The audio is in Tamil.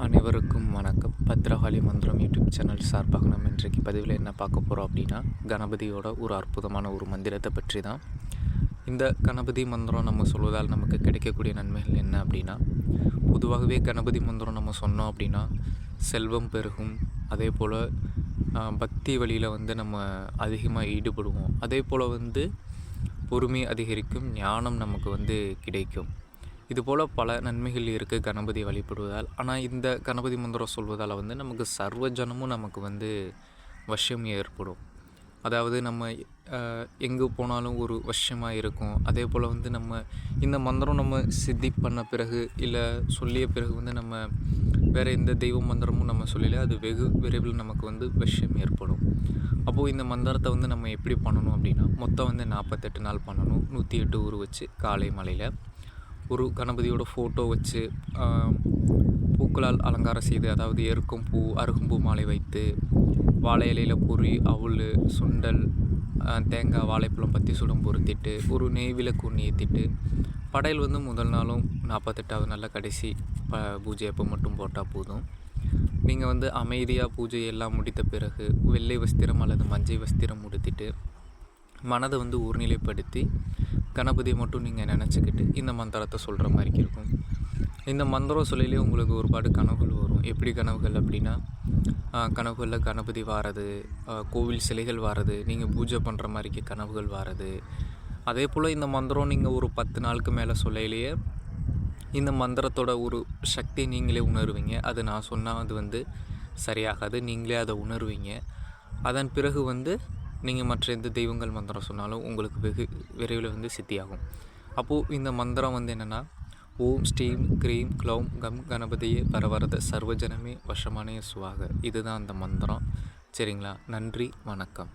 அனைவருக்கும் வணக்கம். பத்ரகாளி மந்திரம் யூடியூப் சேனல் சார்பாக நம்ம இன்றைக்கு பதிவில் என்ன பார்க்க போகிறோம் அப்படின்னா, கணபதியோட ஒரு அற்புதமான ஒரு மந்திரத்தை பற்றி தான். இந்த கணபதி மந்திரம் நம்ம சொல்வதால் நமக்கு கிடைக்கக்கூடிய நன்மைகள் என்ன அப்படின்னா, பொதுவாகவே கணபதி மந்திரம் நம்ம சொன்னோம் அப்படின்னா செல்வம் பெருகும். அதே போல் பக்தி வழியில் நம்ம அதிகமாக ஈடுபடுவோம். அதே போல் பொறுமை அதிகரிக்கும், ஞானம் நமக்கு கிடைக்கும். இதுபோல் பல நன்மைகள் இருக்குது கணபதி வழிபடுவதால். ஆனால் இந்த கணபதி மந்திரம் சொல்வதால் நமக்கு சர்வ ஜனமும் நமக்கு வசியம் ஏற்படும். அதாவது நம்ம எங்கே போனாலும் ஒரு வசியமாக இருக்கும். அதே போல் நம்ம இந்த மந்திரம் நம்ம சித்தி பண்ண பிறகு இல்லை சொல்லிய பிறகு நம்ம வேறு எந்த தெய்வ மந்திரமும் நம்ம சொல்லல, அது வெகு விரைவில் நமக்கு வசியம் ஏற்படும். அப்போது இந்த மந்திரத்தை நம்ம எப்படி பண்ணணும் அப்படின்னா, மொத்தம் 48 நாள் பண்ணணும். 108 ஊர் வச்சு காலை மலையில் ஒரு கணபதியோட ஃபோட்டோ வச்சு பூக்களால் அலங்காரம் செய்து, அதாவது எருக்கும் பூ, அருகம்பூ மாலை வைத்து, வாழை இலையில் பொறி, அவுள், சுண்டல், தேங்காய், வாழைப்பழம், பத்தி சுடம் பொருத்திட்டு, ஒரு நெய் விளக்கு ஒன்று ஏற்றிட்டு, படையல் முதல் நாளும் 48வது நாளில் கடைசி பூஜை அப்போ மட்டும் போட்டால் போதும். நீங்கள் அமைதியாக பூஜை எல்லாம் முடித்த பிறகு வெள்ளை வஸ்திரம் அல்லது மஞ்சள் வஸ்திரம் உடுத்திட்டு மனதை ஒருநிலைப்படுத்தி கணபதியை மட்டும் நீங்கள் நினச்சிக்கிட்டு இந்த மந்திரத்தை சொல்கிற மாதிரி இருக்கும். இந்த மந்திரம் சொல்லிலே உங்களுக்கு ஒருபாடு கனவுகள் வரும். எப்படி கனவுகள் அப்படின்னா, கனவுகளில் கணபதி வாரது, கோவில் சிலைகள் வாரது, நீங்கள் பூஜை பண்ணுற மாதிரிக்கு கனவுகள் வாரது. அதே போல் இந்த மந்திரம் நீங்கள் ஒரு 10 நாளுக்கு மேலே சொல்லையிலேயே இந்த மந்திரத்தோட ஒரு சக்தி நீங்களே உணர்வீங்க. அது நான் சொன்னால் அது சரியாகாது, நீங்களே அதை உணர்வீங்க. அதன் பிறகு நீங்கள் மற்ற எந்த தெய்வங்கள் மந்திரம் சொன்னாலும் உங்களுக்கு வெகு விரைவில் சித்தியாகும். அப்போது இந்த மந்திரம் என்னென்னா, ஓம் ஸ்ரீம் க்ரீம் க்ளௌம் கம் கணபதியே பரவரத சர்வஜனமே வசமானே சுவாக. இதுதான் அந்த மந்திரம். சரிங்களா? நன்றி, வணக்கம்.